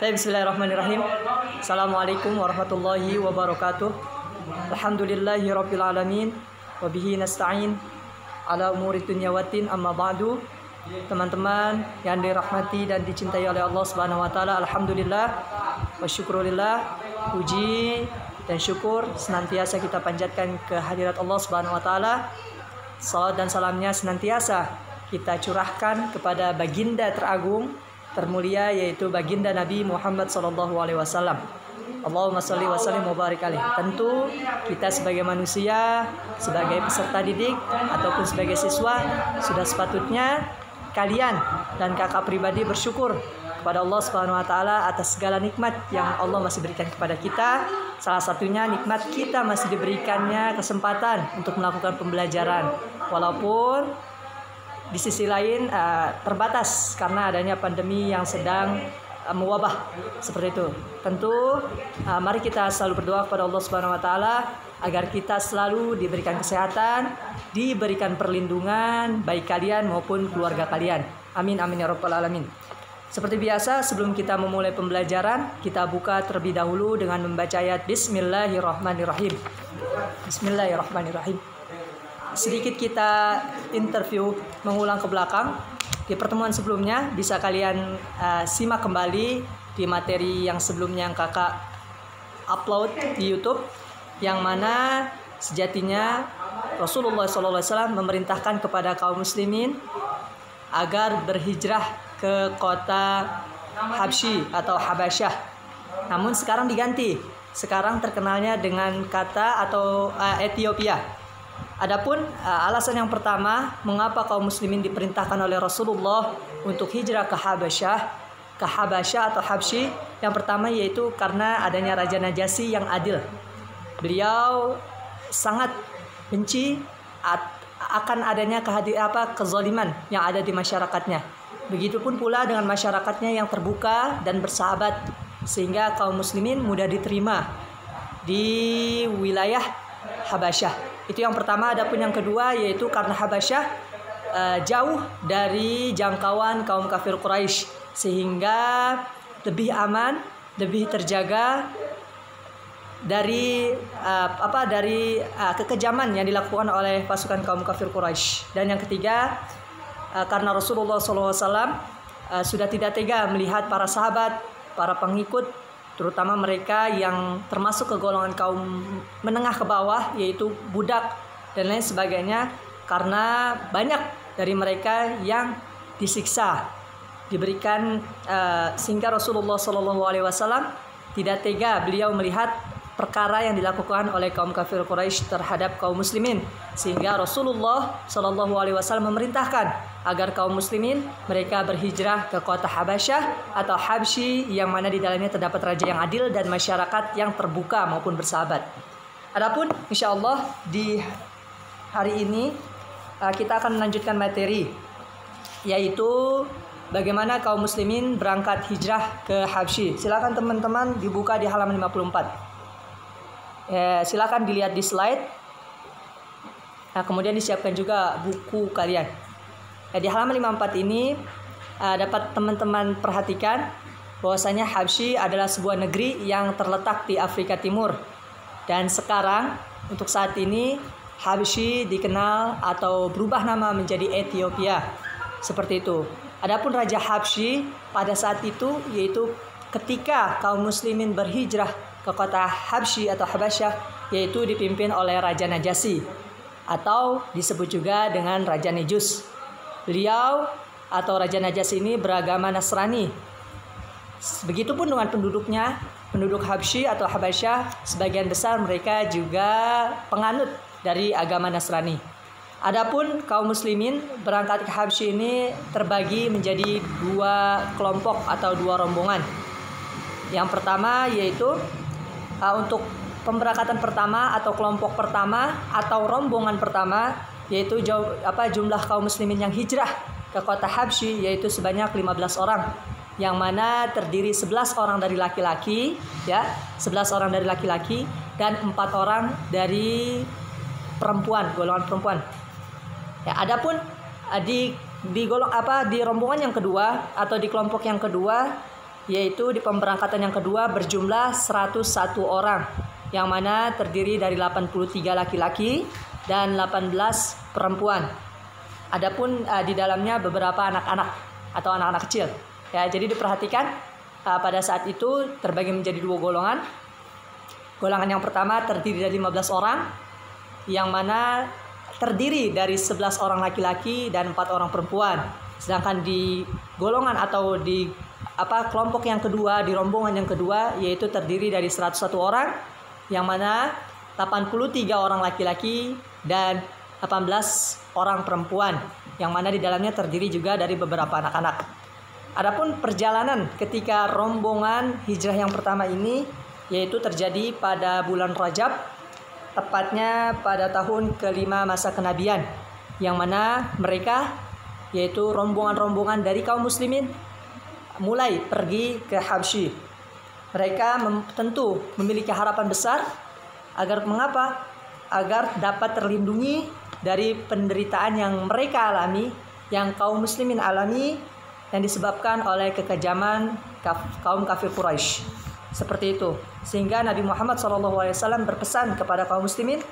Bismillahirrahmanirrahim. Assalamualaikum warahmatullahi wabarakatuh. Alhamdulillahi rabbil alamin. Wabihi nasta'in ala umuri dunya waddin, amma ba'du. Teman-teman yang dirahmati dan dicintai oleh Allah Subhanahu wa taala, alhamdulillah wa syukurillah, puji dan syukur senantiasa kita panjatkan ke hadirat Allah Subhanahu wa taala. Salawat dan salamnya senantiasa kita curahkan kepada baginda teragung, termulia, yaitu baginda Nabi Muhammad SAW. Allahumma sholli wa sallim wa barik alaih. Tentu kita sebagai manusia, sebagai peserta didik ataupun sebagai siswa, sudah sepatutnya kalian dan kakak pribadi bersyukur kepada Allah Subhanahu wa taala atas segala nikmat yang Allah masih berikan kepada kita. Salah satunya nikmat kita masih diberikannya kesempatan untuk melakukan pembelajaran, walaupun di sisi lain terbatas karena adanya pandemi yang sedang mewabah seperti itu. Tentu mari kita selalu berdoa kepada Allah Subhanahu wa taala agar kita selalu diberikan kesehatan, diberikan perlindungan baik kalian maupun keluarga kalian. Amin amin ya rabbal alamin. Seperti biasa, sebelum kita memulai pembelajaran, kita buka terlebih dahulu dengan membaca ayat Bismillahirrahmanirrahim. Bismillahirrahmanirrahim. Sedikit kita interview, mengulang ke belakang. Di pertemuan sebelumnya bisa kalian simak kembali di materi yang sebelumnya yang kakak upload di YouTube, yang mana sejatinya Rasulullah SAW memerintahkan kepada kaum muslimin agar berhijrah ke kota Habsyi atau Habasyah. Namun sekarang diganti. Sekarang terkenalnya dengan kata atau Ethiopia. Adapun alasan yang pertama mengapa kaum muslimin diperintahkan oleh Rasulullah untuk hijrah ke Habasyah atau Habsyi, yang pertama yaitu karena adanya Raja Najasyi yang adil. Beliau sangat benci akan adanya kezaliman yang ada di masyarakatnya. Begitupun pula dengan masyarakatnya yang terbuka dan bersahabat, sehingga kaum muslimin mudah diterima di wilayah Habasyah. Itu yang pertama. Adapun yang kedua yaitu karena Habasyah jauh dari jangkauan kaum kafir Quraisy, sehingga lebih aman, lebih terjaga dari kekejaman yang dilakukan oleh pasukan kaum kafir Quraisy. Dan yang ketiga, karena Rasulullah SAW sudah tidak tega melihat para sahabat, para pengikut, terutama mereka yang termasuk ke golongan kaum menengah ke bawah, yaitu budak dan lain sebagainya, karena banyak dari mereka yang disiksa, diberikan sehingga Rasulullah SAW tidak tega beliau melihat perkara yang dilakukan oleh kaum kafir Quraisy terhadap kaum muslimin, sehingga Rasulullah SAW memerintahkan agar kaum muslimin mereka berhijrah ke kota Habasyah atau Habsyi, yang mana di dalamnya terdapat raja yang adil dan masyarakat yang terbuka maupun bersahabat. Adapun insyaallah di hari ini kita akan melanjutkan materi, yaitu bagaimana kaum muslimin berangkat hijrah ke Habsyi. Silakan teman-teman dibuka di halaman 54. Silakan dilihat di slide. Nah, kemudian disiapkan juga buku kalian. Di halaman 54 ini dapat teman-teman perhatikan bahwasanya Habsyi adalah sebuah negeri yang terletak di Afrika Timur. Dan sekarang untuk saat ini Habsyi dikenal atau berubah nama menjadi Ethiopia. Seperti itu. Adapun Raja Habsyi pada saat itu yaitu ketika kaum muslimin berhijrah ke kota Habsyi atau Habasyah, yaitu dipimpin oleh Raja Najasyi atau disebut juga dengan Raja Nejus. Beliau atau Raja Najasyi ini beragama Nasrani. Begitupun dengan penduduknya, penduduk Habsyi atau Habasyah, sebagian besar mereka juga penganut dari agama Nasrani. Adapun kaum muslimin berangkat ke Habsyi ini terbagi menjadi dua kelompok atau dua rombongan. Yang pertama yaitu untuk pemberangkatan pertama atau kelompok pertama atau rombongan pertama, yaitu jumlah kaum muslimin yang hijrah ke kota Habsyi yaitu sebanyak 15 orang, yang mana terdiri 11 orang dari laki-laki, 11 orang dari laki-laki dan 4 orang dari perempuan, golongan perempuan. Adapun di rombongan yang kedua atau di kelompok yang kedua yaitu di pemberangkatan yang kedua berjumlah 101 orang, yang mana terdiri dari 83 laki-laki dan 18 perempuan. Adapun di dalamnya beberapa anak-anak atau anak-anak kecil. Ya, jadi diperhatikan pada saat itu terbagi menjadi dua golongan. Golongan yang pertama terdiri dari 15 orang, yang mana terdiri dari 11 orang laki-laki dan 4 orang perempuan. Sedangkan di golongan atau di kelompok yang kedua, di rombongan yang kedua, yaitu terdiri dari 101 orang, yang mana 83 orang laki-laki dan 18 orang perempuan, yang mana di dalamnya terdiri juga dari beberapa anak-anak. Adapun perjalanan ketika rombongan hijrah yang pertama ini, yaitu terjadi pada bulan Rajab, tepatnya pada tahun kelima masa kenabian, yang mana mereka, yaitu rombongan-rombongan dari kaum muslimin, mulai pergi ke Habsyi. Mereka tentu memiliki harapan besar agar mengapa? Agar dapat terlindungi dari penderitaan yang mereka alami, yang kaum muslimin alami, yang disebabkan oleh kekejaman kaum kafir Quraisy. Seperti itu. Sehingga Nabi Muhammad SAW berpesan kepada kaum muslimin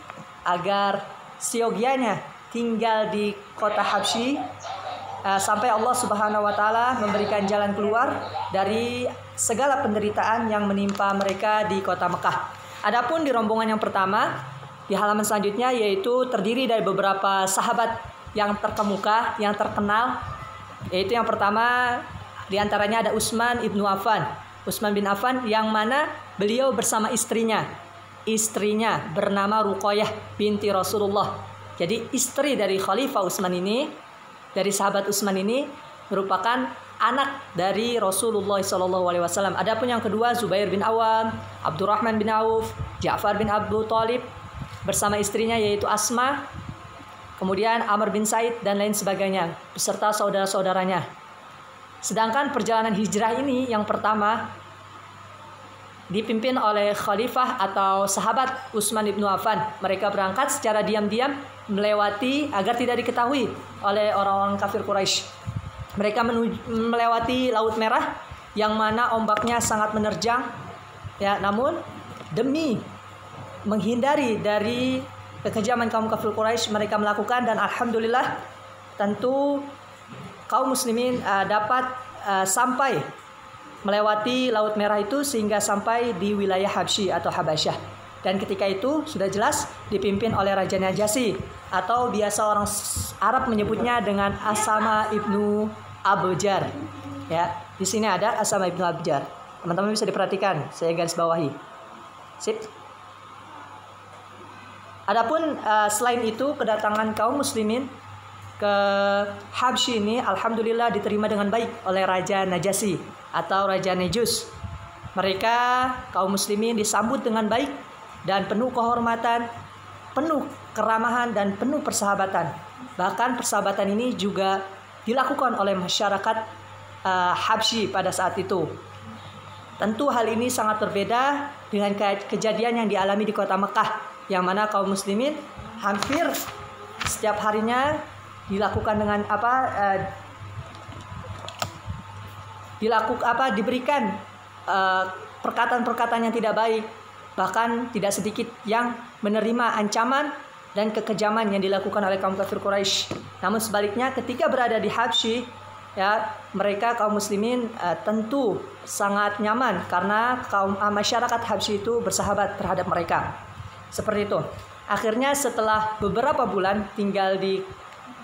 agar siogianya tinggal di kota Habsyi sampai Allah Subhanahu wa taala memberikan jalan keluar dari segala penderitaan yang menimpa mereka di kota Mekah. Adapun di rombongan yang pertama, di halaman selanjutnya, yaitu terdiri dari beberapa sahabat yang terkemuka, yang terkenal, yaitu yang pertama diantaranya ada Utsman ibnu Affan. Utsman bin Affan, yang mana beliau bersama istrinya bernama Ruqayyah binti Rasulullah. Jadi istri dari Khalifah Utsman ini, dari sahabat Utsman ini, merupakan anak dari Rasulullah SAW. Adapun yang kedua Zubair bin Awam, Abdurrahman bin Auf, Ja'far bin Abu Thalib bersama istrinya yaitu Asma, kemudian Amr bin Said dan lain sebagainya beserta saudara-saudaranya. Sedangkan perjalanan hijrah ini yang pertama dipimpin oleh khalifah atau sahabat Utsman ibnu Affan. Mereka berangkat secara diam-diam melewati agar tidak diketahui oleh orang-orang kafir Quraisy. Mereka melewati Laut Merah yang mana ombaknya sangat menerjang. Ya, namun demi menghindari dari kekejaman kaum kafir Quraisy, mereka melakukan, dan alhamdulillah tentu kaum muslimin dapat sampai melewati Laut Merah itu sehingga sampai di wilayah Habsyi atau Habasyah. Dan ketika itu sudah jelas dipimpin oleh Raja Najasyi, atau biasa orang Arab menyebutnya dengan Asama ibnu Abjar. Ya, di sini ada Asama ibnu Abjar. Teman-teman bisa diperhatikan, saya garis bawahi. Sip. Adapun selain itu, kedatangan kaum muslimin ke Habsyi ini alhamdulillah diterima dengan baik oleh Raja Najasyi atau Raja Nejus. Mereka kaum muslimin disambut dengan baik dan penuh kehormatan, penuh keramahan dan penuh persahabatan. Bahkan persahabatan ini juga dilakukan oleh masyarakat Habsyi pada saat itu. Tentu hal ini sangat berbeda dengan kejadian yang dialami di kota Mekah, yang mana kaum muslimin hampir setiap harinya dilakukan dengan diberikan perkataan-perkataan yang tidak baik, bahkan tidak sedikit yang menerima ancaman dan kekejaman yang dilakukan oleh kaum kafir Quraisy. Namun sebaliknya ketika berada di Habsyi, ya, mereka kaum muslimin tentu sangat nyaman karena masyarakat Habsyi itu bersahabat terhadap mereka. Seperti itu. Akhirnya setelah beberapa bulan tinggal di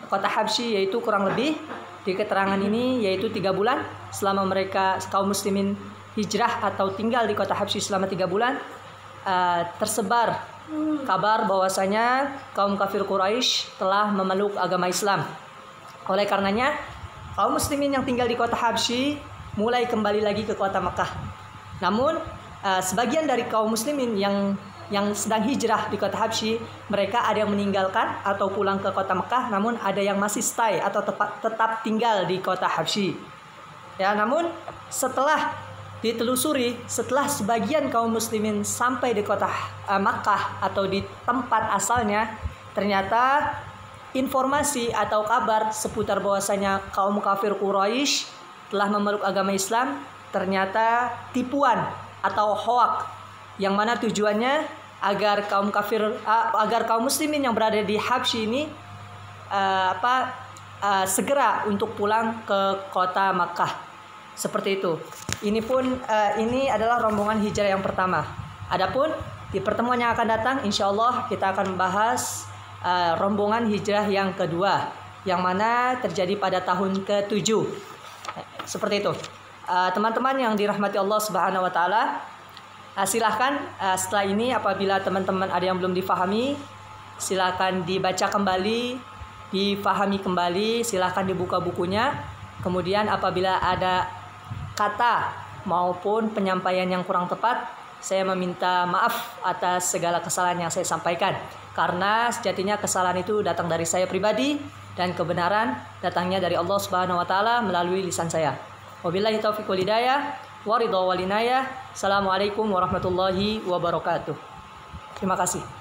kota Habsyi, yaitu kurang lebih di keterangan ini yaitu 3 bulan, selama mereka kaum muslimin hijrah atau tinggal di kota Habsyi selama 3 bulan, tersebar kabar bahwasanya kaum kafir Quraisy telah memeluk agama Islam. Oleh karenanya kaum muslimin yang tinggal di kota Habsyi mulai kembali lagi ke kota Mekah. Namun sebagian dari kaum muslimin yang sedang hijrah di kota Habsyi, mereka ada yang meninggalkan atau pulang ke kota Mekah, namun ada yang masih stay atau tetap tinggal di kota Habsyi. Ya, namun setelah ditelusuri, setelah sebagian kaum muslimin sampai di kota Makkah atau di tempat asalnya, ternyata informasi atau kabar seputar bahwasanya kaum kafir Quraisy telah memeluk agama Islam ternyata tipuan atau hoak, yang mana tujuannya agar kaum muslimin yang berada di Habsyi ini segera untuk pulang ke kota Makkah. Seperti itu. Ini adalah rombongan hijrah yang pertama. Adapun di pertemuan yang akan datang, insya Allah kita akan membahas rombongan hijrah yang kedua, yang mana terjadi pada tahun ke-7. Seperti itu. Teman-teman yang dirahmati Allah Subhanahu wa taala, silahkan setelah ini apabila teman-teman ada yang belum difahami, silahkan dibaca kembali, difahami kembali, silahkan dibuka bukunya. Kemudian apabila ada kata maupun penyampaian yang kurang tepat, saya meminta maaf atas segala kesalahan yang saya sampaikan. Karena sejatinya kesalahan itu datang dari saya pribadi dan kebenaran datangnya dari Allah Subhanahu wa taala melalui lisan saya. Wabillahi taufiq wal hidayah, wa ridha wal inayah. Assalamualaikum warahmatullahi wabarakatuh. Terima kasih.